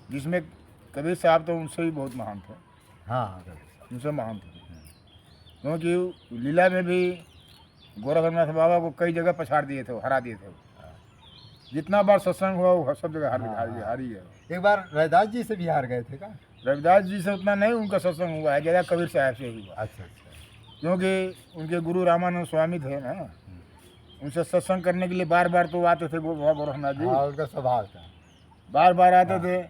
जिसमें कबीर साहब तो उनसे भी बहुत महान थे, हाँ कबीर साहब। उनसे महान थे, क्योंकि लीला में भी गोरखनाथ बाबा को कई जगह पछाड़ दिए थे, हरा दिए थे। जितना बार सत्संग हुआ वो सब जगह हारी है। एक बार रविदास जी से भी हार गए थे का? रविदास जी से उतना नहीं उनका सत्संग हुआ है, ज़्यादा कबीर साहब से हुआ, अच्छा अच्छा। क्योंकि उनके गुरु रामानंद स्वामी थे ना, उनसे सत्संग करने के लिए बार बार तो आते थे गोरखनाथ जी, हाँ उनका स्वभाव था, बार बार आते थे,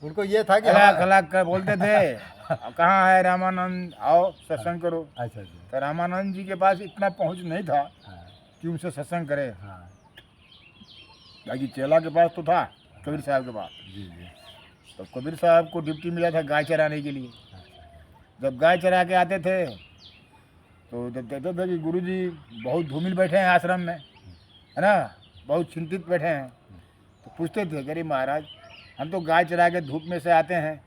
उनको ये था कि खलाक खलाक कर बोलते थे कहाँ है रामानंद, आओ सत्संग करो। अच्छा अच्छा। तो रामानंद जी के पास इतना पहुंच नहीं था हाँ कि उनसे सत्संग करे, हाँ बाकी चेला के पास तो था, कबीर साहब के पास। जी जी। तो कबीर साहब को ड्यूटी मिला था गाय चराने के लिए। जब गाय चरा के आते थे तो जब देखते थे कि गुरुजी बहुत धूमिल बैठे हैं आश्रम में, है ना, बहुत चिंतित बैठे हैं, तो पूछते थे कि अरे महाराज, हम तो गाय चरा के धूप में से आते हैं,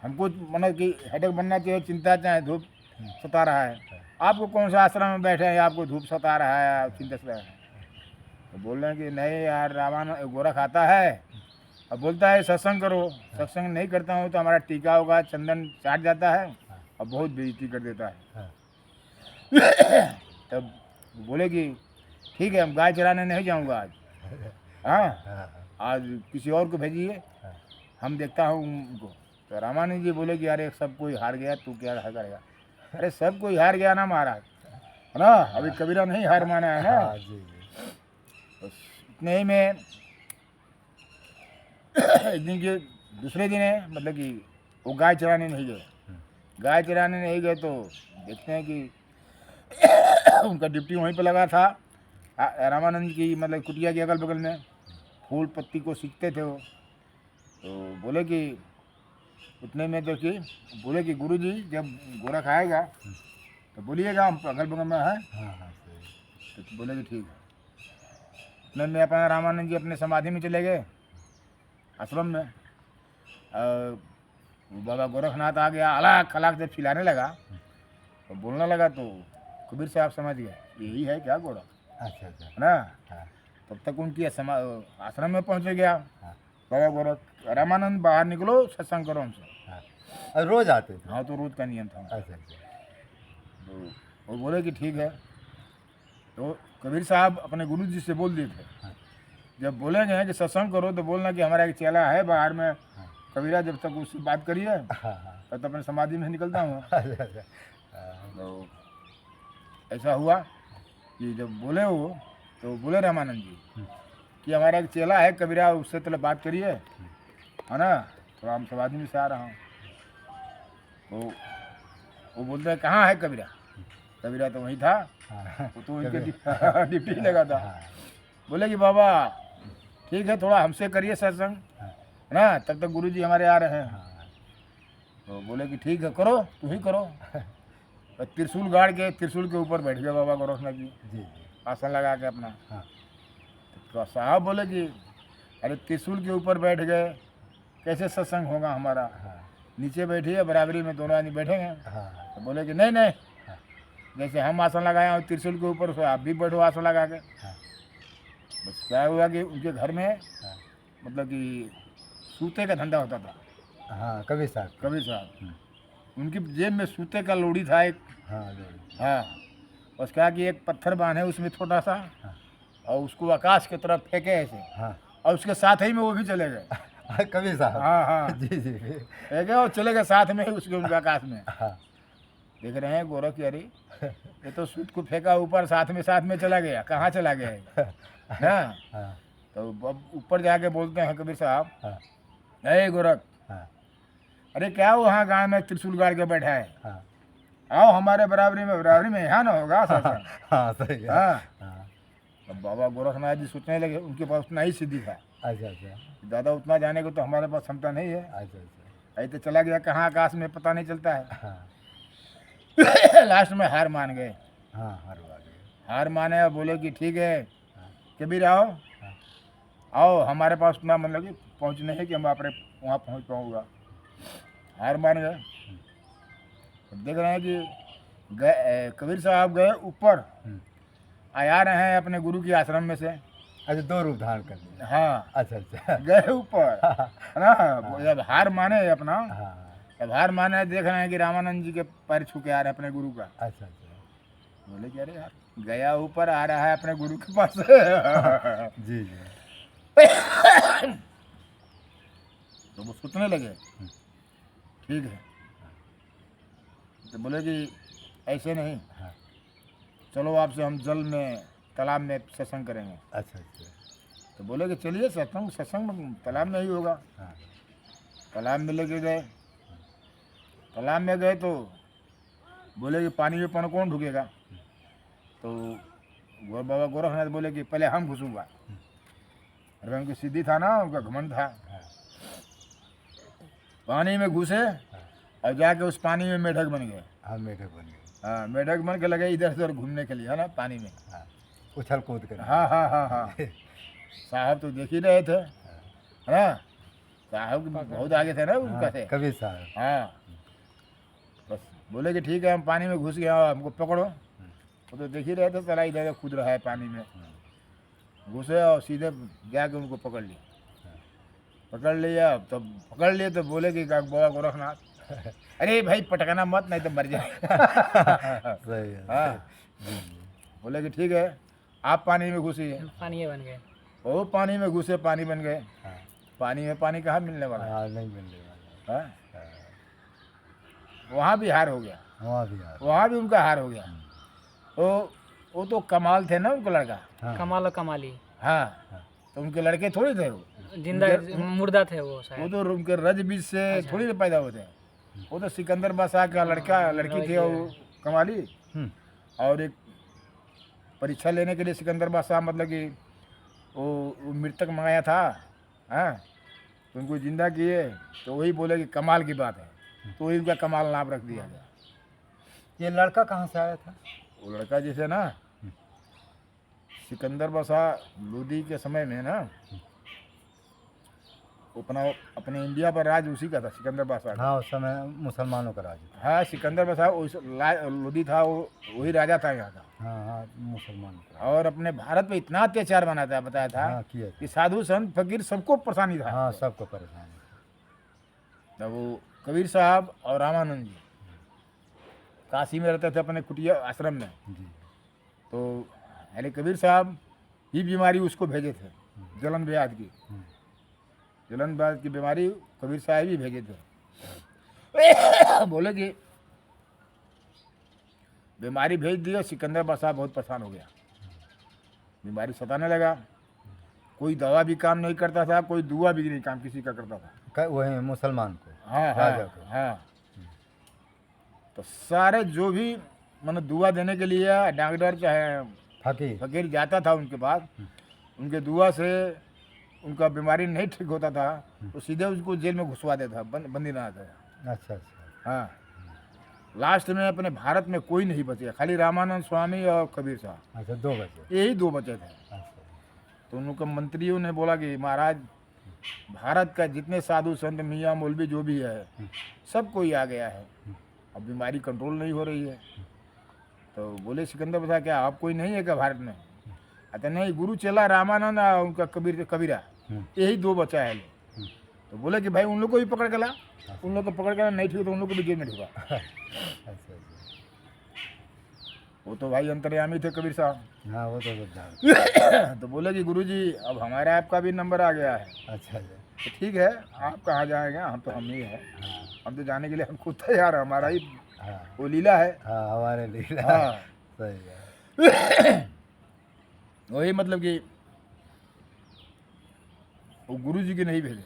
हमको मतलब कि हेडेक बनना चाहिए, चिंता चाहे धूप सता रहा है, आपको कौन सा आश्रम में बैठे हैं, आपको धूप सता रहा है, आप चिंता से रहे हैं। तो बोल रहे हैं कि नहीं यार, रामानंद गोरख आता है, अब बोलता है सत्संग करो, सत्संग नहीं करता हूँ तो हमारा टीका होगा, चंदन चाट जाता है और बहुत बेइज्जती कर देता है। तब बोले कि ठीक है, हम गाय चराने नहीं जाऊँगा आज, हाँ आज किसी और को भेजिए, हम देखता हूँ उनको। तो रामानंद जी बोले कि अरे सब कोई हार गया, तू क्या करेगा? अरे सब कोई हार गया ना महाराज, है ना, अभी कबीरा नहीं हार माना है ना। हाँ, जी जी। तो इतने ही में एक दिन के दूसरे दिन है, मतलब कि वो गाय चराने नहीं गए, गाय चराने नहीं गए तो देखते हैं कि उनका ड्यूटी वहीं पे लगा था, रामानंद की मतलब कुटिया के अगल बगल में फूल पत्ती को सीखते थे वो। तो बोले कि उतने में देखिए, बोले कि गुरुजी जब गोरख आएगा तो बोलिएगा हम अगल बगल में है। हाँ हाँ सही। तो बोले कि ठीक है। उतने में अपना रामानंद जी अपने समाधि में चले गए आश्रम में, बाबा गोरखनाथ आ गया, अलाक खलाक जब खिलाने लगा तो बोलने लगा, तो कबीर साहब समझ गए यही है क्या गोरख, अच्छा अच्छा। है ना। हाँ तब तक उनकी आश्रम में पहुंच गया हाँ बाबा गोरख, रामानंद बाहर निकलो सत्संग करो हमसे। हाँ। और रोज आते थे? हाँ, तो रोज का नियम था। अच्छा अच्छा। तो वो बोले कि ठीक है। तो कबीर साहब अपने गुरु जी से बोल दिए थे, हाँ जब बोलेंगे कि सत्संग करो तो बोलना कि हमारा एक चेला है बाहर में, हाँ कबीरा, जब तक उससे बात करिए हाँ हाँ। तब तक अपने समाधि में निकलता हूँ। अच्छा अच्छा। हाँ, तो ऐसा हुआ कि जब बोले वो, तो बोले रामानंद जी कि हमारा एक चेला है कबीरा, उससे तो बात करिए, है ना, तो हम समाधि में से आ रहा हूँ। तो वो बोलते हैं कहाँ है कबीरा? कबीरा तो वहीं था, हाँ वो तो उनके ड्यूटी लगा था। हाँ बोले कि बाबा ठीक है, थोड़ा हमसे करिए सत्संग, है ना, तब तक गुरुजी हमारे आ रहे हैं। हाँ। तो बोले कि ठीक है, करो, तू ही करो। तो त्रिशूल गाड़ के त्रिशूल के ऊपर बैठ गए बाबा गोरखनाथ जी, जी जी। आसन लगा के अपना। हाँ तो साहब बोले कि अरे त्रिशूल के ऊपर बैठ गए, कैसे सत्संग होगा हमारा, हाँ नीचे बैठिए, बराबरी में दोनों आदमी बैठेंगे। हाँ तो बोले कि नहीं नहीं, हाँ जैसे हम आसन लगाए हैं त्रिशूल के ऊपर, उसको आप भी बैठो आसन लगा के। हाँ बस क्या हुआ कि उनके घर में हाँ। मतलब कि सूते का धंधा होता था। हाँ कबीर साहब। कबीर साहब, उनकी जेब में सूते का लोड़ी था एक, हाँ जरूर। हाँ, बस क्या कि एक पत्थर बांधे उसमें छोटा सा, हाँ और उसको आकाश की तरफ फेंके ऐसे, हाँ। और उसके साथ ही में वो भी चले गए। कबीर साहब। हाँ हाँ, जी जी। फेंके और चले गए साथ में ही उसके, उनके आकाश में। हाँ देख रहे हैं गोरख की, अरे ये तो सूत को फेंका ऊपर, साथ में चला गया, कहाँ चला गया है ना। हाँ तो अब ऊपर जाके बोलते हैं कबीर साहब, हाँ अरे गोरख, हाँ अरे क्या वहाँ गाँव में त्रिशूल गाड़ के बैठा है, हाँ आओ हमारे बराबरी में यहाँ ना होगा सत्संग। हाँ सही है। हाँ, हाँ अब बाबा गोरखनाथ जी सोचने लगे, उनके पास उतना ही सिद्धि था, अच्छा अच्छा ज़्यादा उतना जाने को तो हमारे पास क्षमता नहीं है, अच्छा अच्छा। ऐसे चला गया कहाँ आकाश में पता नहीं चलता है। हाँ लास्ट में हार मान गए, हाँ हर बार। हार माने और बोले कि ठीक है हाँ कबीर आओ, हाँ आओ हमारे पास उतना मतलब कि पहुँच नहीं है कि हम अपने वहाँ पहुँच पाऊँगा। हार मान गए। अब देख रहे हैं कि गए कबीर साहब गए ऊपर, आ रहे हैं अपने गुरु के आश्रम में से, अच्छा, 2 रूप धारण कर लिया। हाँ, अच्छा अच्छा। गए ऊपर, है ना। जब हार माने अपना, हाँ। जब हार माने, देख रहे हैं कि रामानंद जी के पैर छू के आ रहे हैं अपने गुरु का। अच्छा अच्छा। बोले कि अरे यार, गया ऊपर आ रहा है अपने गुरु के पास। जी जी। तो वो सोचने लगे, ठीक है। तो बोले कि ऐसे नहीं, हाँ। चलो आपसे हम जल में, तालाब में सत्संग करेंगे। अच्छा अच्छा। तो बोले कि चलिए, सत्संग सत्संग तालाब में ही होगा। हाँ। तालाब में लेके गए। तालाब में गए तो बोले कि पानी में कौन ढुकेगा। तो बाबा गोरखनाथ बोले कि पहले हम घुसूंगा। अरे उनकी सिद्धि था ना, उनका घमंड था। हाँ। पानी में घुसे और जाके उस पानी में मेढक बन गए। हाँ, मेढक बन गए। हाँ, मेढक बन के लगे इधर उधर घूमने के लिए, है ना, पानी में। हाँ, उछल कूद कर। हाँ हाँ हाँ हाँ। साहब तो देख ही रहे थे, है ना। साहब बहुत आगे थे ना उनका से। कबीर साहब। हाँ, बस बोले कि ठीक है, हम पानी में घुस गए, हमको पकड़ो। वो तो देख ही रहे थे, चला इधर कूद रहा है पानी में। घुसे और सीधे जाके उनको पकड़ लिया। पकड़ लिया, तब पकड़ लिए तो बोले कि बाबा गोरखनाथ, अरे भाई पटकाना मत, नहीं तो मर जाए। सही है। हाँ, बोले कि ठीक है, आप पानी में घुसिए। पानी बन गए। वो पानी में घुसे, पानी बन गए। हाँ। पानी में पानी कहाँ मिलने वाला है? हाँ, नहीं मिलने वाला। हाँ? वहाँ भी हार हो गया, वहाँ भी यार। वहाँ भी उनका हार हो गया। तो वो तो कमाल थे ना उनका लड़का। हाँ। कमाल और कमाली। हाँ, हाँ। तो उनके लड़के थोड़ी थे वो। जिंदा मुर्दा थे वो वो शायद। तो उनके रज बीज से थोड़ी ना पैदा होते हैं। वो तो सिकंदर बादशाह का लड़की थी वो कमाली। और एक परीक्षा लेने के लिए सिकंदर बादशाह, मतलब कि वो मृतक मंगाया था। हाँ, तो उनको जिंदा किए, तो वही बोले कि कमाल की बात है, तो वही उनका कमाल नाम रख दिया गया। ये लड़का कहाँ से आया था? वो लड़का जैसे ना, सिकंदर बादशाह लोदी के समय में ना, अपने इंडिया पर राज उसी का था, सिकंदर बादशाह का। हाँ, उस समय मुसलमानों का राज था। हाँ, सिकंदर बादशाह लोदी था, वही राजा था यहाँ का। हाँ हाँ, मुसलमानों का। और अपने भारत पे इतना अत्याचार बताया था हाँ, किया था। कि साधु संत फकीर सबको परेशानी था। हाँ, सबको परेशान। तब वो कबीर साहब और रामानंद जी काशी में रहते थे अपने कुटिया आश्रम में। जी। तो अरे कबीर साहब ही बीमारी उसको भेजे थे, जलन ब्याज की। जलन ब्याज की बीमारी कबीर साहब ही भेजे थे। बोले कि बीमारी भेज दिया। सिकंदर बादशाह बहुत परेशान हो गया, बीमारी सताने लगा। कोई दवा भी काम नहीं करता था, कोई दुआ भी नहीं काम किसी का करता था। वही मुसलमान को। हाँ राजा हाँ को। हाँ। तो सारे जो भी मतलब दुआ देने के लिए डॉक्टर चाहे फकीर। फकीर जाता था उनके पास, उनके दुआ से उनका बीमारी नहीं ठीक होता था, तो सीधे उसको जेल में घुसवा देता, बंदी ना आता। अच्छा अच्छा। हाँ, लास्ट में अपने भारत में कोई नहीं बचे, खाली रामानंद स्वामी और कबीर साहब, अच्छा, 2 बचे। यही 2 बचे थे। अच्छा। तो उनके मंत्रियों ने बोला कि महाराज, भारत का जितने साधु संत मियाँ मौलवी जो भी है, सब कोई आ गया है, अब बीमारी कंट्रोल नहीं हो रही है। तो बोले सिकंदर बता, क्या आप कोई नहीं है क्या भारत में? अच्छा नहीं, गुरु चेला रामानंद और उनका कबीरा, यही 2 बचा है। तो बोले कि भाई उन लोग को भी पकड़ के ला। उन लोग को पकड़ के ला, नहीं ठीक तो उन लोग को भी जेल में ढुका। अच्छा अच्छा। वो तो भाई अंतर्यामी थे कबीर साहब। हाँ, वो तो सब जानते। तो बोले कि गुरुजी, अब हमारे आपका भी नंबर आ गया है। अच्छा अच्छा। तो ठीक है, आप कहाँ जाएंगे, हम तो हम ही है, हाँ हम तो जाने के लिए हम खुद तैयार है, हमारा ही हाँ वो लीला है। हाँ, हमारे लिए। हाँ, सही है। वही मतलब कि वो गुरुजी के नहीं भेजे,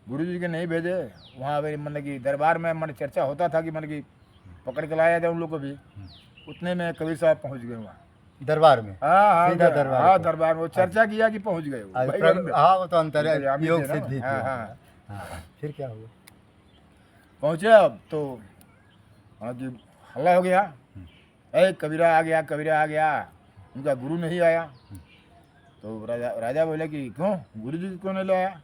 गुरुजी के नहीं भेजे। वहाँ पे मतलब कि दरबार में मन चर्चा होता था कि मतलब कि पकड़ के लाया जाए उन लोग को भी। उतने में कबीर साहब पहुँच गए वहाँ दरबार में। हाँ हाँ, सीधा दरबार हाँ पे। दरबार में वो चर्चा किया कि पहुँच गए वो। भाई हाँ, वो तो अंतर अंतर्यामी योग थे ना। सिद्धि थी। हाँ हाँ, हाँ, फिर क्या हुआ? पहुँचे। अब तो हाँ कि हल्ला हो गया, अरे कबीरा आ गया, कबीरा आ गया, उनका गुरु नहीं आया। तो राजा बोले कि क्यों गुरु जी क्यों नहीं लाया?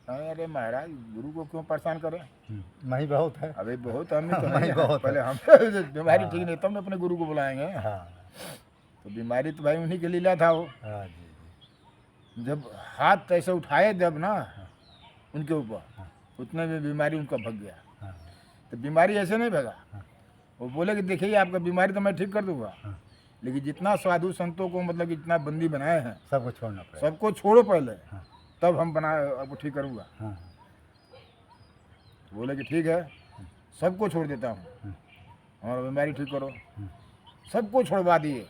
अरे महाराज, गुरु को क्यों परेशान करें, मही बहुत है। अबे बहुत हम तो भाई नहीं बहुत पहले हम बीमारी ठीक नहीं तब ना अपने गुरु को बुलाएंगे। हाँ तो बीमारी तो भाई उन्हीं के लीला था वो। हाँ जी। जब हाथ ऐसे उठाए जब ना उनके ऊपर, उतने में बीमारी उनका भग गया। हाँ, तो बीमारी ऐसे नहीं भगा, वो बोले कि देखिए आपका बीमारी तो मैं ठीक कर दूंगा, हाँ। लेकिन जितना साधु संतों को मतलब जितना बंदी बनाए हैं सबको छोड़ना पड़ेगा। सबको छोड़ो पहले, हाँ। तब हम बना आपको ठीक करूँगा। हाँ, बोले कि ठीक है, सबको छोड़ देता हूँ, हमारा बीमारी ठीक करो। सबको छोड़वा दिए,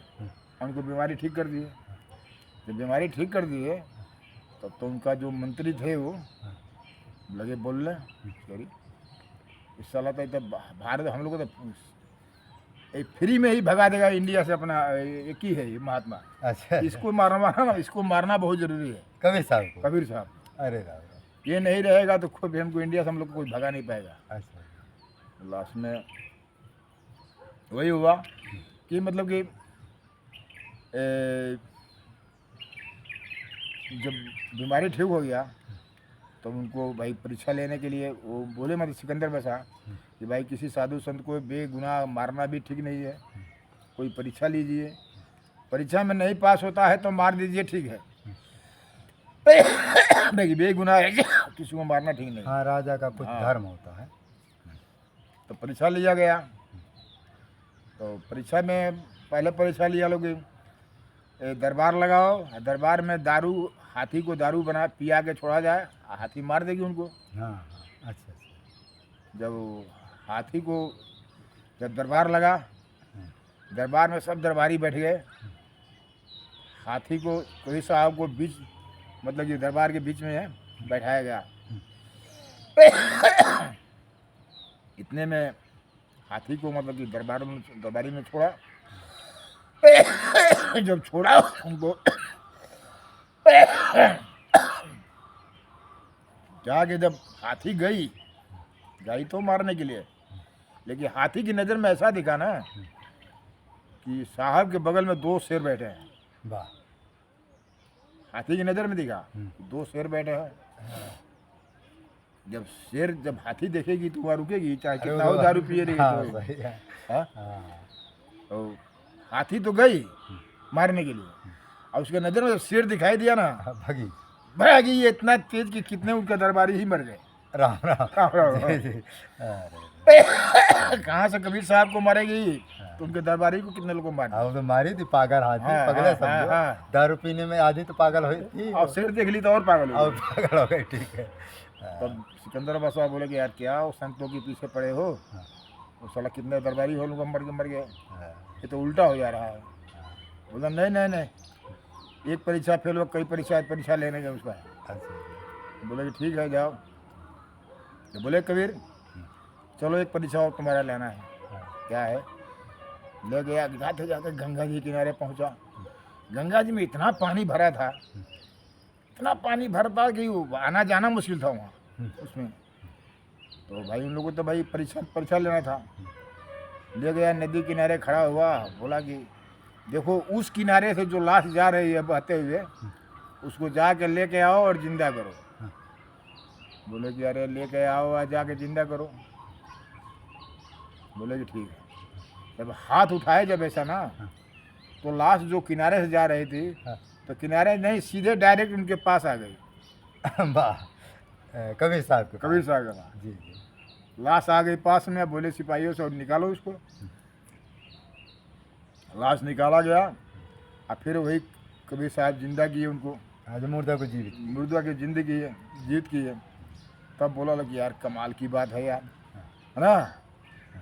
उनको बीमारी ठीक कर दिए। जब बीमारी ठीक कर दिए तब तो उनका जो मंत्री थे वो लगे बोलने, सॉरी इस साला तो इतना भारत हम लोग को तो एक फ्री में ही भगा देगा इंडिया से अपना, एक ही है ये महात्मा। अच्छा, इसको मारना, इसको मारना बहुत जरूरी है, कबीर साहब को। कबीर साहब। अरे राम, ये नहीं रहेगा तो खुद हमको इंडिया से हम लोग को कोई भगा नहीं पाएगा। अच्छा, लास्ट में वही हुआ कि मतलब कि जब बीमारी ठीक हो गया तो उनको भाई परीक्षा लेने के लिए वो बोले, मतलब सिकंदर बसा कि भाई किसी साधु संत को बेगुनाह मारना भी ठीक नहीं है, कोई परीक्षा लीजिए, परीक्षा में नहीं पास होता है तो मार दीजिए, ठीक है, नहीं बेगुनाह है किसी को मारना ठीक नहीं। हाँ, राजा का कुछ हाँ। धर्म होता है। तो परीक्षा लिया गया, तो परीक्षा में पहले परीक्षा लिया लोग दरबार लगाओ, दरबार में दारू, हाथी को दारू बना पिया के छोड़ा जाए, हाथी मार देगी उनको। हाँ, हाँ, अच्छा, अच्छा। जब हाथी को जब दरबार लगा, दरबार में सब दरबारी बैठ गए, हाथी को कोई साहब को बीच मतलब कि दरबार के बीच में है बैठाया गया। इतने में हाथी को मतलब कि दरबारी में छोड़ा। जब छोड़ा उनको जाके जब हाथी गई तो मारने के लिए, लेकिन हाथी की नज़र में ऐसा दिखा ना कि साहब के बगल में 2 शेर बैठे हैं। वाह। हाथी की नज़र में दिखा 2 शेर बैठे हैं। जब हाथी देखेगी तो वहाँ रुकेगी, चाहे कितना हो दारू पिए रही हाँ, तो। सही है। हाँ? हाँ, तो हाथी तो गई मारने के लिए, और उसके नज़र में जब शेर दिखाई दिया ना, हाँ, भगी। भागी ये इतना तेज कि कितने उनके दरबारी ही मर गए। राम राम। राम राम। जी, जी। अरे, कहाँ से कबीर साहब को मारेगी तो उनके दरबारी को कितने लोगों को मार। हाँ, वो तो मारी थी पागल हाथी, हाँ, पगले हाँ, समझो। हाँ। दारू पीने में आधी तो पागल हुई थी और शेर देख ली तो और पागल हो और गई। पागल हो गई। ठीक है। तब सिकंदर बसा बोले कि यार क्या वो संतों के पीछे पड़े हो, वो साला कितने दरबारी हो लोग मर गए, हाँ, ये तो उल्टा हो जा रहा है। बोला नहीं नहीं नहीं, एक परीक्षा फेल हो, कई परीक्षा लेने का उसका है। अच्छा, बोले कि ठीक है जाओ। तो बोले कबीर चलो एक परीक्षा और तुम्हारा लेना है। क्या है? ले गया, जाते जाते गंगा जी किनारे पहुंचा। गंगा जी में इतना पानी भरा था, इतना पानी भरा था कि वो आना जाना मुश्किल था वहाँ उसमें। तो भाई उन लोगों को तो भाई परीक्षा लेना था। ले गया, नदी किनारे खड़ा हुआ, बोला कि देखो उस किनारे से जो लाश जा रही है बहते हुए, उसको जाके लेके आओ और जिंदा करो। बोले कि अरे लेके आओ और जाके जिंदा करो। बोले कि ठीक है। जब हाथ उठाए जब ऐसा ना, तो लाश जो किनारे से जा रही थी, तो किनारे नहीं सीधे डायरेक्ट उनके पास आ गई। वाह। कबीर साहब के कबीर साहब का पास। जी, जी। लाश आ गई पास में। बोले सिपाहियों से और निकालो उसको। लाश निकाला गया और फिर वही कबीर साहब जिंदा किए उनको, आज मुर्दा को जीवित। मुर्दा की जिंदगी है, जीत की है। तब बोला लगे यार कमाल की बात है यार, है ना।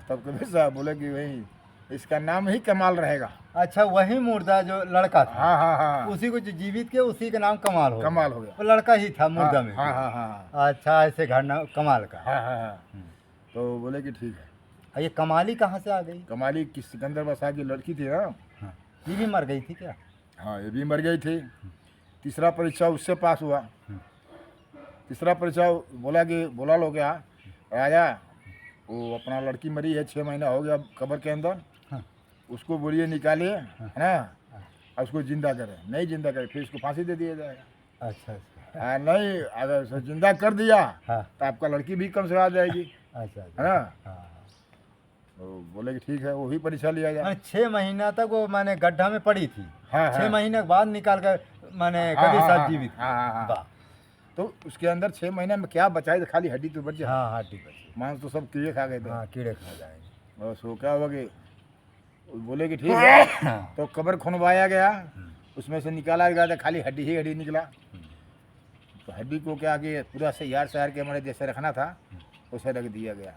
तब कबीर साहब बोले कि भाई इसका नाम ही कमाल रहेगा। अच्छा, वही मुर्दा जो लड़का था, हाँ हाँ हाँ, उसी को जो जीवित के उसी का नाम कमाल हो गया। कमाल हो गया। वो लड़का ही था मुर्दा में। हाँ हाँ हाँ अच्छा, ऐसे घटना कमाल का। हाँ हाँ हाँ। तो बोले कि ठीक है। और ये कमाली कहाँ से आ गई? कमाली की सिकंदर बसा की लड़की थी ना। हाँ, ये भी मर गई थी क्या? हाँ ये भी मर गई थी। तीसरा परीक्षा उससे पास हुआ। तीसरा परीक्षा बोला लो क्या राजा, वो अपना लड़की मरी है, 6 महीना हो गया कब्र के अंदर, हाँ। उसको बोलिए निकालिए, है ना, और उसको जिंदा करें। नहीं जिंदा करें फिर उसको फांसी दे दिया जाएगा। अच्छा, अच्छा। नहीं अगर उसको जिंदा कर दिया हाँ, तो आपका लड़की भी कम से आ जाएगी, अच्छा, है अच्छा। ना। हाँ, तो बोले कि ठीक है वही परीक्षा लिया जाए। माने 6 महीना तक वो माने गड्ढा में पड़ी थी। हाँ 6 हाँ महीने के बाद निकाल कर माने हाँ, कभी हाँ, साथ हाँ, जीवित हाँ, हाँ, हाँ। वाह तो उसके अंदर 6 महीने में क्या बचा है, तो खाली हड्डी तो बच जाए। हाँ हड्डी बची मांस तो सब कीड़े खा गए थे। हाँ कीड़े खा जाएंगे और सो क्या हुआ कि बोले कि ठीक है, तो कब्र खुनवाया गया, उसमें से निकाला गया था, खाली हड्डी ही हड्डी निकला। तो हड्डी को क्या कि पूरा सैयार शहर के हमारे जैसे रखना था, उसे रख दिया गया।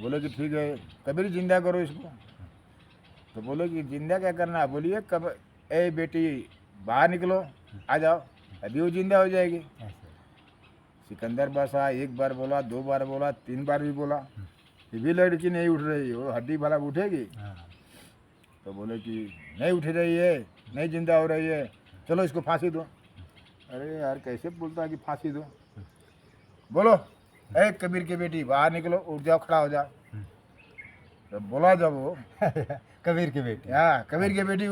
बोले कि ठीक है, कबीर जिंदा करो इसको। तो बोले कि जिंदा क्या करना है, बोलिए कब ए बेटी बाहर निकलो, आ जाओ, अभी वो जिंदा हो जाएगी। ऐसे सिकंदर बादशाह एक बार बोला, 2 बार बोला, 3 बार भी बोला, फिर भी लड़की नहीं उठ रही। वो हड्डी वाला उठेगी? हाँ तो बोले कि नहीं उठ रही है, नहीं जिंदा हो रही है, चलो इसको फांसी दो। अरे यार कैसे बोलता है कि फांसी दो? बोलो ए कबीर की बेटी बाहर निकलो, उठ जाओ, खड़ा हो जाओ। तो बोला जब वो कबीर की बेटी हाँ कबीर की बेटी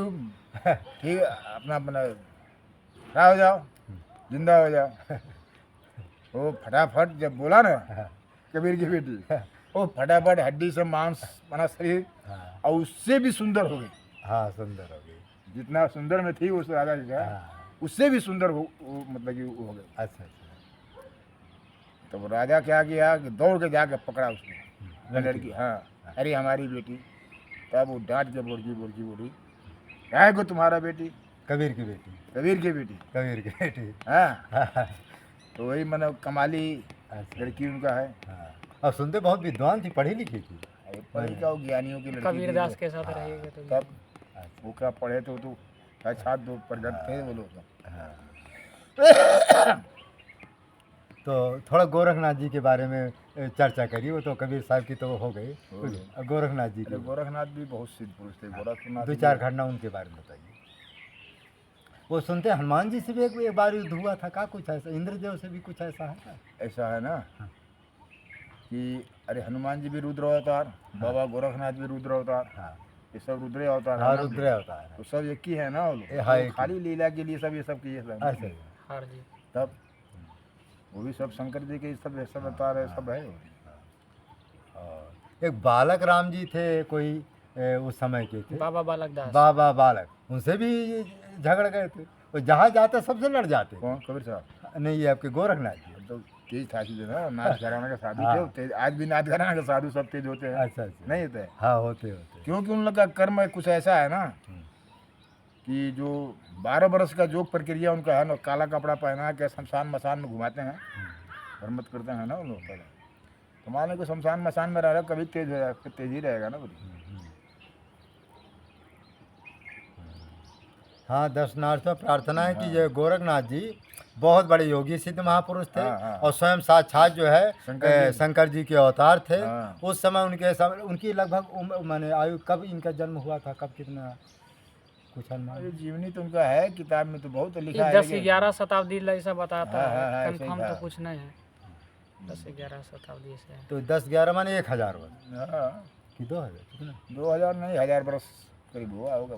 ठीक है, अपना अपना खड़ा हो जाओ, जिंदा हो जाओ। वो फटाफट जब बोला ना कबीर की बेटी, वो फटाफट हड्डी से मांस बना शरीर, हाँ और उससे भी सुंदर हो गई। हाँ सुंदर हो गई जितना सुंदर में थी उस राजा जी का, हाँ उससे भी सुंदर मतलब कि वो हो गई। अच्छा अच्छा तो वो राजा क्या किया कि दौड़ के जाके पकड़ा उसको, लड़की। हाँ अरे हमारी बेटी। तब वो डांट के बोली क्या है को तुम्हारा बेटी? कबीर की बेटी कबीर की बेटी। कबीर की बेटी हाँ तो वही मतलब कमाली अच्छा लड़की उनका है। हाँ और सुनते बहुत विद्वान थी पढ़ी लिखी थी अरे पढ़ी क्या, वो ज्ञानियों की लड़की कबीर थी दास वो। के साथ रहेगा तो तब वो क्या पढ़े तो साक्षात दो प्रगट थे वो लोग। हाँ तो थोड़ा गोरखनाथ जी के बारे में चर्चा करिए। वो तो कबीर साहब की तो हो गई, गोरखनाथ जी अरे की गोरखनाथ भी बहुत सिद्ध पुरुष थे। गोरखनाथ 2-4 घटना उनके बारे में बताइए। वो सुनते हैं हनुमान जी से भी एक बार युद्ध हुआ था, क्या कुछ ऐसा? इंद्रदेव से भी कुछ ऐसा है क्या? ऐसा है ना कि अरे हनुमान जी भी रुद्र अवतार, बाबा गोरखनाथ भी रुद्र अवतार, हाँ ये सब रुद्र अवतार है हाँ ना। रुद्र अवतार है। तो सब एक ही है ना वो ये हाँ, लोग, एक तो खाली लीला के लिए सब ये सब किए सब। अच्छा हार जी तब वो भी सब शंकर जी के सब अवतार है, सब है। और एक बालक राम जी थे कोई उस समय के थे, बाबा बालक दास। बाबा बालक, उनसे भी झगड़ गए थे। वो जहाँ जाते सबसे लड़ जाते। कौन? कबीर साहब? नहीं ये आपके गोरखनाथ जी। तो तेज था चीजें ना, नाच घराना के साधु हाँ। थे तेज। आज भी नाच घराना के साधु सब तेज होते हैं। अच्छा अच्छा नहीं होते? हाँ होते होते क्योंकि उन लोग का कर्म कुछ ऐसा है ना कि जो 12 बरस का जोग प्रक्रिया उनका है ना, काला कपड़ा पहना के शमशान मसान में घुमाते हैं, हरमत करते हैं ना उन लोग। पहले तो मान लो कि शमशान मसान में रह रहा, कभी तेज हो जाएगा, तेज ही रहेगा ना बोली। हाँ दर्शनार्थ में प्रार्थना है कि ये गोरखनाथ जी बहुत बड़े योगी सिद्ध महापुरुष थे। हाँ, हाँ। और स्वयं साक्षात जो है शंकर जी के अवतार थे। हाँ। उस समय उनकी लगभग माने आयु कब इनका जन्म हुआ था, कब कितना कुछ अनुमान? अरे जीवनी तो उनका है, किताब में तो बहुत लिखा है 10-11 शताब्दी ऐसा बताता हाँ, हाँ, है, हाँ, कंफर्म सही तो था। कुछ नहीं है। 10-11 शताब्दी से है। तो 10-11 माने 1000 वर्ष हाँ, कि 2000 कितना? 2000 नहीं, 1000 बरस करीब हुआ होगा।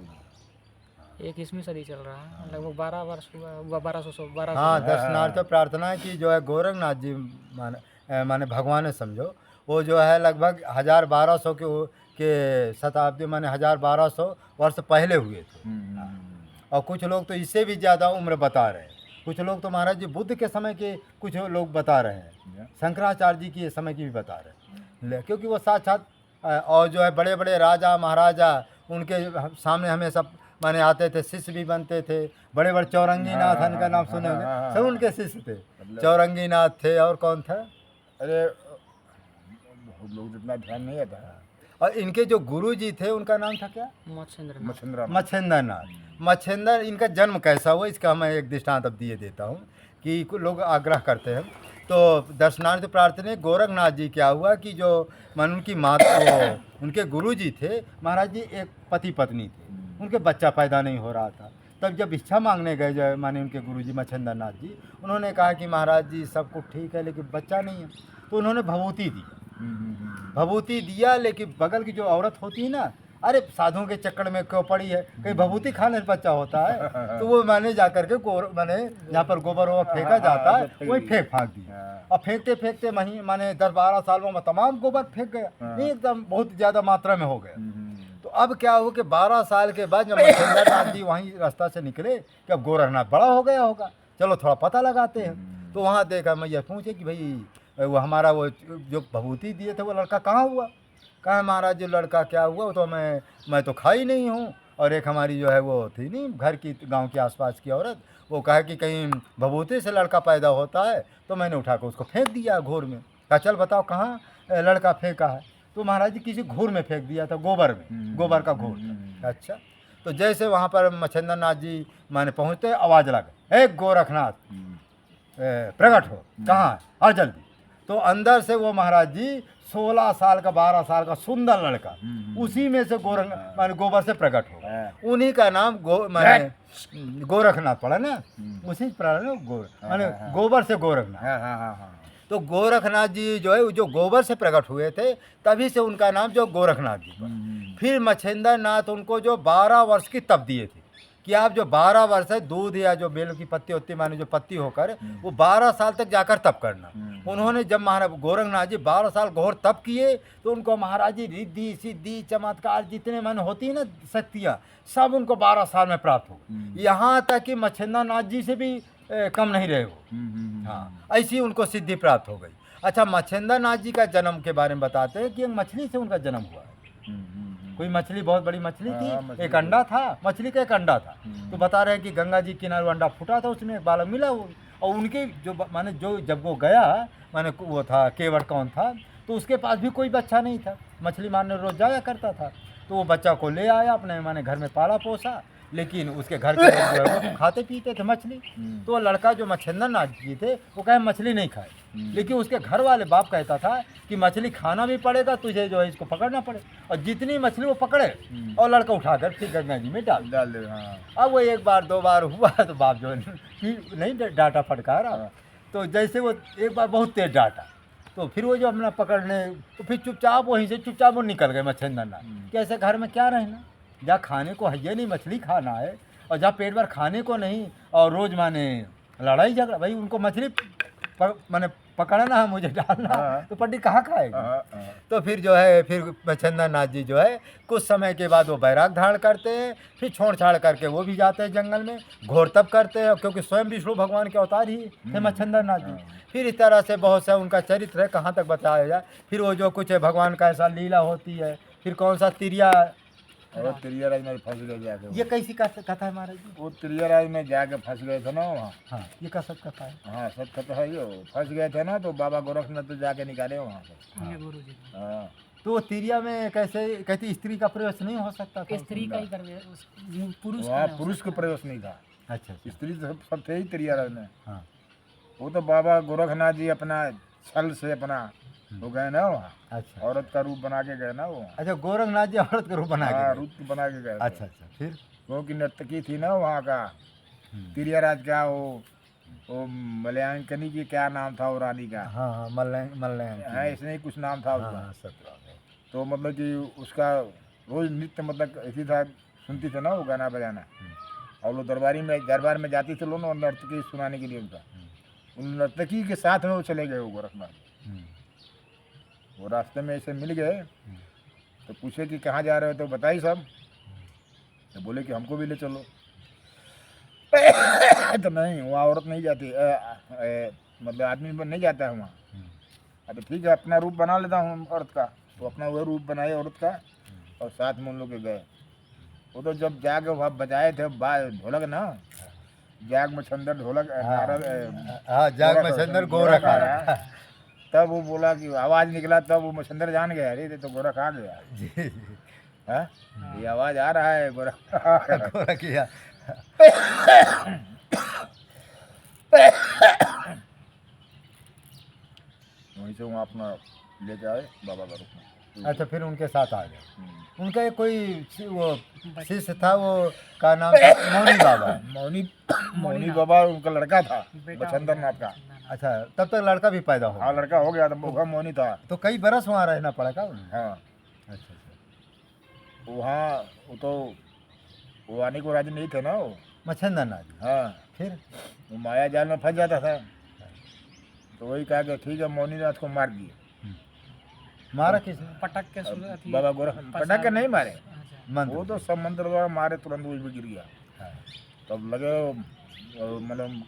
21वीं सदी चल रहा है, लगभग 12 वर्ष हुआ, 1200 हाँ दर्शनार्थ में प्रार्थना है कि जो है गोरखनाथ जी माने भगवान है समझो, वो जो है लगभग 1200 के शताब्दी माने 1200 वर्ष पहले हुए थे। और कुछ लोग तो इससे भी ज़्यादा उम्र बता रहे हैं। कुछ लोग तो महाराज जी बुद्ध के समय के कुछ लोग बता रहे हैं, शंकराचार्य जी के समय की भी बता रहे हैं। क्योंकि वो साक्षात और जो है बड़े बड़े राजा महाराजा उनके सामने हमेशा माने आते थे, शिष्य भी बनते थे। बड़े बड़े चौरंगी नाथ इनका नाम सुने होंगे, सब उनके शिष्य थे। चौरंगी नाथ थे और कौन था? अरे बहुत लोग जितना ध्यान नहीं आता। और इनके जो गुरु जी थे उनका नाम था क्या? मच्छेंद्र मच्छिंद्रा मच्छेंद्र नाथ। मच्छेंद्र इनका जन्म कैसा हुआ इसका मैं एक दृष्टांत अब दिए देता हूँ कि कुछ लोग आग्रह करते हैं। तो दर्शनार्थ प्रार्थना गोरखनाथ जी क्या हुआ कि जो मन उनकी माता उनके गुरु जी थे महाराज जी, एक पति पत्नी थे, उनके बच्चा पैदा नहीं हो रहा था। तब जब इच्छा मांगने गए जो माने उनके गुरु जी मच्छेंद्र नाथ जी, उन्होंने कहा कि महाराज जी सब कुछ ठीक है लेकिन बच्चा नहीं है। तो उन्होंने भभूति दी, भभूति दिया, लेकिन बगल की जो औरत होती है ना, अरे साधुओं के चक्कर में क्यों पड़ी है, कहीं भभूति खाने से बच्चा होता है। तो वो मैंने जा करके मैंने जहाँ पर गोबर वोबर फेंका जाता है वही फेंक फाँक दिया। और फेंकते फेंकते माने 10-12 सालों में तमाम गोबर फेंक गया, नहीं एकदम बहुत ज़्यादा मात्रा में हो गया। तो अब क्या हुआ कि 12 साल के बाद जब मच्छिंद्र नाथ जी वहीं रास्ता से निकले कि अब गोरखनाथ बड़ा हो गया होगा, चलो थोड़ा पता लगाते हैं। तो वहाँ देखा, मैया पूछे कि भाई वो हमारा वो जो भभूति दिए थे वो लड़का कहाँ हुआ? कहा महाराज जो लड़का क्या हुआ, वो तो मैं तो खाई नहीं हूँ, और एक हमारी जो है वो थी नहीं घर की गांव के आसपास की औरत, वो कहा कि कहीं भभूति से लड़का पैदा होता है, तो मैंने उठा कर उसको फेंक दिया घूर में। कहा चल बताओ कहाँ लड़का फेंका है? तो महाराज जी किसी घूर में फेंक दिया था, गोबर में, गोबर का घूर था। अच्छा, तो जैसे वहाँ पर मच्छिंद्र नाथ जी माने पहुँचते आवाज़ लगा, ए गोरखनाथ प्रकट हो, कहाँ है, आ जल्दी। तो अंदर से वो महाराज जी 16 साल का 12 साल का सुंदर लड़का उसी में से माने गोबर से प्रकट हो, उन्हीं का नाम माने गोरखनाथ पड़ा ना, उसी पड़ा ना माने गोबर से गोरखनाथ। तो गोरखनाथ जी जो है जो गोबर से प्रकट हुए थे, तभी से उनका नाम जो गोरखनाथ जी पड़ा। फिर मच्छिंद्र नाथ उनको जो 12 वर्ष की तप दिए थे कि आप जो 12 वर्ष है दूध या जो बेल की पत्ती होती माने जो पत्ती होकर वो 12 साल तक जाकर तप करना। उन्होंने जब महाराज गोरखनाथ जी 12 साल घोर तप किए, तो उनको महाराज जी रिद्धि सिद्धि चमत्कार जितने माने होती है ना शक्तियाँ, सब उनको 12 साल में प्राप्त हो। यहाँ तक कि मच्छिंद्र नाथ जी से भी कम नहीं रहे वो। हाँ, ऐसी उनको सिद्धि प्राप्त हो गई। अच्छा, मच्छिंद्र नाथ जी का जन्म के बारे में बताते हैं कि एक मछली से उनका जन्म हुआ है। कोई मछली, बहुत बड़ी मछली थी, एक अंडा था, मछली का एक अंडा था। तो बता रहे हैं कि गंगा जी किनारे अंडा फूटा था, उसमें एक बालक मिला वो, और उनके जो माने जो जब वो गया माने वो था केवट कौन था, तो उसके पास भी कोई बच्चा नहीं था, मछली मारने रोज जाया करता था। तो वो बच्चा को ले आया अपने माने घर में पाला पोसा, लेकिन उसके घर के लोग जो है वो खाते पीते थे मछली। तो वो लड़का जो मच्छिंद्र नाथ जी थे वो कहे मछली नहीं खाए, लेकिन उसके घर वाले बाप कहता था कि मछली खाना भी पड़ेगा तुझे, जो है इसको पकड़ना पड़े, और जितनी मछली वो पकड़े और लड़का उठाकर फिर गंगा जी में डाल दे। अब वो एक बार दो बार हुआ तो बाप जो नहीं डांटा फटकारा, तो जैसे वो एक बार बहुत तेज डांटा, तो फिर वो जो अपना पकड़ने, तो फिर चुपचाप वहीं से चुपचाप वो निकल गए मच्छिंद्र नाथ। कैसे घर में क्या रहना, जहाँ खाने को है ये नहीं मछली खाना है, और जहाँ पेट भर खाने को नहीं, और रोज माने लड़ाई झगड़ा, भाई उनको मछली माने पकड़ना है, मुझे डालना, तो पट्टी कहाँ खाएगी। तो फिर जो है फिर मच्छिंद्र नाथ जी जो है कुछ समय के बाद वो बैराग धारण करते हैं, फिर छोड़ छाड़ करके वो भी जाते हैं जंगल में, घोर तप करते हैं, क्योंकि स्वयं विष्णु भगवान के अवतार ही थे मच्छिंद्र नाथ जी। फिर इस तरह से बहुत सा उनका चरित्र है, कहाँ तक बताया जाए। फिर वो जो कुछ है भगवान का ऐसा लीला होती है, फिर कौन सा तिरिया, और तिरियाराज में फंस गए जाके। ये कैसी कथा है महाराज जी? वो तिरियाराज में जाके फंस गए थे ना वहाँ। हाँ, ये का सब कथा है। हाँ, सब कथा है, ये फंस गए थे ना, तो बाबा गोरखनाथ तो जाके निकाले वहाँ से। ये गुरु जी हाँ, तो वो तिरिया में कैसे कहती स्त्री का प्रवेश नहीं हो सकता था? स्त्री का ही कर पुरुष वहाँ पुरुष का प्रवेश नहीं था, अच्छा, स्त्री तो सब थे ही तिरियाराज में। हाँ, वो तो बाबा गोरखनाथ जी अपना छल से अपना वो गए ना वहाँ, अच्छा औरत का रूप बना के गए ना वो। अच्छा, गोरखनाथ जी औरत का रूप बना के हाँ, गए। रूप बना के गए थे। अच्छा, फिर क्योंकि नर्तकी थी ना वहाँ का तिरियाराज का, वो मलयांकनी की क्या नाम था वो रानी का, हाँ, मल्लयन हाँ ऐसे ही कुछ नाम था उसका। हाँ, सत्रह। तो मतलब कि उसका रोज नृत्य मतलब ऐसी था, सुनती थी ना वो गाना बजाना, और वो दरबार में जाती थी लोग नर्तकी सुनाने के लिए उनका। उन नर्तकी के साथ में वो चले गए वो गोरखनाथ। वो रास्ते में ऐसे मिल गए, तो पूछे कि कहाँ जा रहे हो, तो बताई सब। तो बोले कि हमको भी ले चलो। तो नहीं, वहाँ औरत नहीं जाती, मतलब आदमी नहीं जाता है वहाँ। अब ठीक है, अपना रूप बना लेता हूँ औरत का, तो अपना वह रूप बनाए औरत का, और साथ में उन लोग के गए। वो तो जब जाके वहाँ बजाए थे ढोलक ना, जाग मच्छिंद्र ढोलक, हाँ, जाग मच्छिंद्र गोरख आ रहा। तब वो बोला कि आवाज़ निकला, तब वो मच्छिंद्र जान गया, अरे तो गोरख आ गया। हाँ, ये आवाज़ आ रहा है गोरख। गोरख किया। वहीं से वहाँ अपना लेके आए बाबा गोरखनाथ। अच्छा, फिर उनके साथ आ गए। उनका एक कोई वो शिष्य था, वो का नाम था मौनी बाबा। मौनी बाबा उनका लड़का था मच्छिंद्र नाथ का। अच्छा, तब तक लड़का भी पैदा हो? हाँ, लड़का हो गया, तो वो मौनी था। तो कई बरस वहाँ रहना पड़ा का उन्हें? हाँ, अच्छा, वहाँ वो तो वो आने को राजी नहीं थे ना वो मच्छिंद्र नाथ। हाँ, फिर वो माया जाल में फंस जाता था, तो वही कहा कि ठीक है, मौनी नाथ को मार दिए। मारा किसने? पटक के बाबा गोरख पटक के नहीं मारे, मंत्र वो तो सब मंत्र द्वारा मारे तुरंत वो भी गिर गया। हाँ, तब लगे मतलब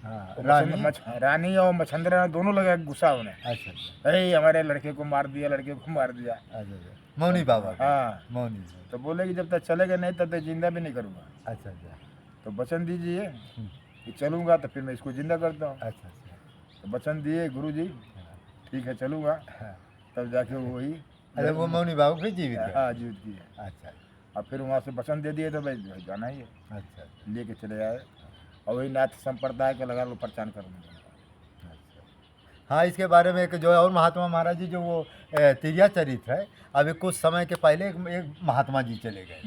हाँ, वो रानी। रानी और मच्छंद्र दोनों लगे गुस्सा होने, अच्छा अच्छा अरे हमारे लड़के को मार दिया, लड़के को मार दिया। अच्छा अच्छा। मौनी बाबा का। हाँ, मौनी। तो बोले कि जब तक चलेगा नहीं तब तक जिंदा भी नहीं करूँगा। अच्छा अच्छा। तो वचन दीजिए हम्म, कि चलूँगा तो फिर मैं इसको जिंदा करता हूँ। अच्छा अच्छा। तो वचन दिए गुरु जी, हाँ, ठीक है चलूँगा। हाँ। तब जाके वो वही अरे वो मौनी बाबा फिर जीवित है। हाँ जीवित की है। अच्छा और फिर वहाँ से वचन दे दिए तो भाई जाना ही है, अच्छा अच्छा। लेके चले आए। और वही नाथ संप्रदाय का लगा लो प्रचार करूँगा। अच्छा। हाँ, इसके बारे में एक जो है और महात्मा महाराज जी जो वो तिरिया चरित्र है, अभी कुछ समय के पहले एक महात्मा जी चले गए।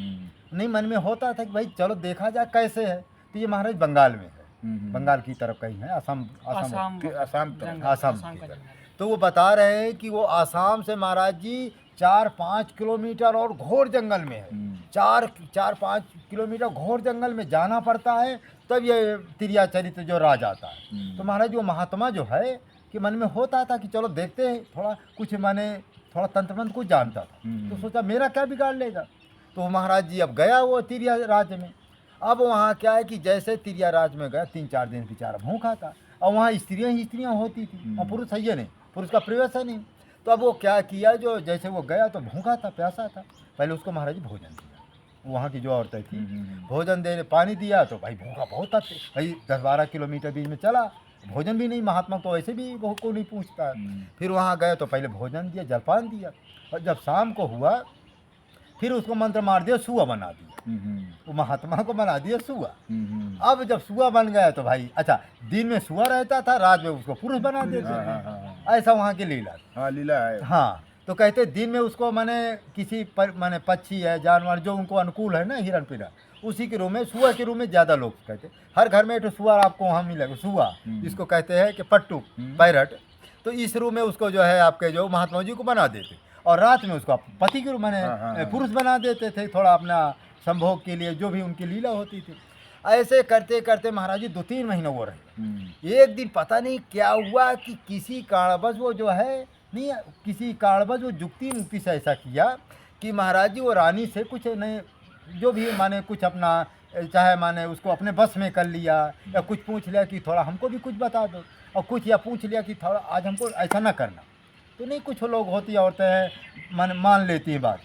नहीं, मन में होता था कि भाई चलो देखा जाए कैसे है। तो ये महाराज बंगाल में है, बंगाल की तरफ कहीं है, असम असम आसाम आसाम तरफ। जंगल, आसाम आसाम की का तरफ। जंगल। तो वो बता रहे हैं कि वो आसाम से महाराज जी 4-5 किलोमीटर और घोर जंगल में है। 4-5 किलोमीटर घोर जंगल में जाना पड़ता है, तब ये तिरिया चरित्र जो राज आता है। तो महाराज वो महात्मा जो है कि मन में होता था कि चलो देखते हैं, थोड़ा कुछ माने थोड़ा तंत्र मंत्र कुछ जानता था। तो सोचा मेरा क्या बिगाड़ लेगा। तो महाराज जी अब गया वो तिरिया राज में। अब वहाँ क्या है कि जैसे तिरिया राज में गया 3-4 दिन बेचारा भूखा था, और वहाँ स्त्रियाँ ही स्त्रियाँ होती थी और पुरुष है नहीं, पुरुष का प्रवेश है नहीं। तो अब वो क्या किया, जो जैसे वो गया तो भूखा था, प्यासा था, पहले उसको महाराज जी भोजन दिया। वहाँ की जो औरतें थी भोजन देने, पानी दिया। तो भाई भूखा बहुत था भाई, 10-12 किलोमीटर बीच में चला, भोजन भी नहीं, महात्मा तो वैसे भी को नहीं पूछता है। फिर वहाँ गए तो पहले भोजन दिया, जलपान दिया, और जब शाम को हुआ फिर उसको मंत्र मार दिया, सुआ बना दिया। वो महात्मा को बना दिया सुआ। अब जब सुआ बन गया तो भाई अच्छा, दिन में सुआ रहता था, रात में उसको पुरुष बना देते थे। ऐसा वहाँ की लीला। हाँ लीला है। हाँ, तो कहते दिन में उसको माने किसी माने पक्षी है, जानवर जो उनको अनुकूल है ना, हिरण पिरा, उसी के रूम में, सुआ के रूम में ज़्यादा लोग कहते, हर घर में एक सुआ आपको वहाँ मिलेगा, सुआ जिसको कहते हैं कि पट्टू, पैरट। तो इस रूम में उसको जो है आपके जो महात्मा जी को बना देते, और रात में उसको पति के रूम में पुरुष बना देते थे, थोड़ा अपना संभोग के लिए, जो भी उनकी लीला होती थी। ऐसे करते करते महाराज जी 2-3 महीने वो रहे। एक दिन पता नहीं क्या हुआ कि किसी कारणवश वो जो है नहीं, किसी कारणवश वो जुक्ति मुक्ति से ऐसा किया कि महाराज जी वो रानी से कुछ नहीं, जो भी माने कुछ अपना चाहे माने उसको अपने बस में कर लिया, या कुछ पूछ लिया कि थोड़ा हमको भी कुछ बता दो, और कुछ या पूछ लिया कि थोड़ा आज हमको ऐसा ना करना। तो नहीं, कुछ लोग होती औरतें हैं मान लेती हैं बात।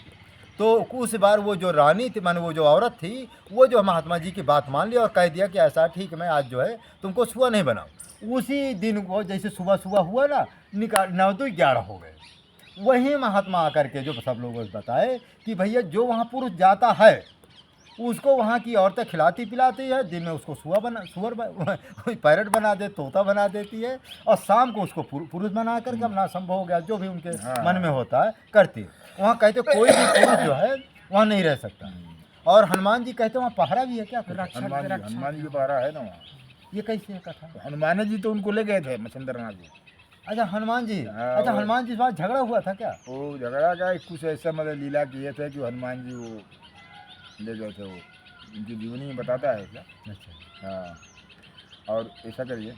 तो उस बार वो जो रानी थी, माने वो जो औरत थी, वो जो महात्मा जी की बात मान लिया और कह दिया कि ऐसा ठीक, मैं आज जो है तुमको सुबह नहीं बनाऊँ। उसी दिन वो जैसे सुबह सुबह हुआ ना, निकाल 9-11 हो गए। वही महात्मा आकर के जो सब लोगों को बताए कि भैया जो वहाँ पुरुष जाता है उसको वहाँ की औरतें खिलाती पिलाती है, दिन में उसको पैरट बना दे, तोता बना देती है, और शाम को उसको पुरुष बना करके अपना संभव हो गया जो भी उनके मन में होता है करती है। वहाँ कहते कोई भी पुरुष जो है वहाँ नहीं रह सकता। और हनुमान जी कहते वहाँ पहरा भी है क्या? हनुमान जी का पहरा है ना वहाँ। ये कैसे है कथा? हनुमान जी तो उनको ले गए थे मच्छिंद्र नाथ जी। अच्छा हनुमान जी, हाँ, अच्छा हनुमान जी से बात झगड़ा हुआ था क्या? वो झगड़ा का कुछ ऐसा मतलब लीला किए थे कि हनुमान जी वो ले गए थे, वो उनकी जीवनी में बताता है क्या। अच्छा हाँ, और ऐसा करिए,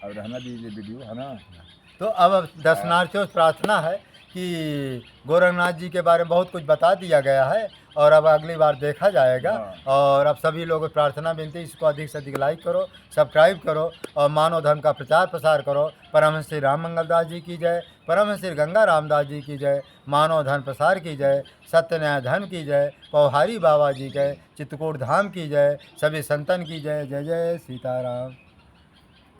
अब रहना दीजिए वीडियो है ना। तो अब दर्शनार्थियों से प्रार्थना है कि गोरखनाथ जी के बारे में बहुत कुछ बता दिया गया है, और अब अगली बार देखा जाएगा। और अब सभी लोगों को प्रार्थना विनती, इसको अधिक से अधिक लाइक करो, सब्सक्राइब करो, और मानव धर्म का प्रचार प्रसार करो। परमहंस श्री राम मंगल दास जी की जय, परमहंस श्री गंगा रामदास जी की जय, मानव धर्म प्रसार की जय, सत्य न्याय धर्म की जय, पौहारी बाबा जी की जय, चित्रकूट धाम की जय, सभी संतन की जय। जय जय सीताराम।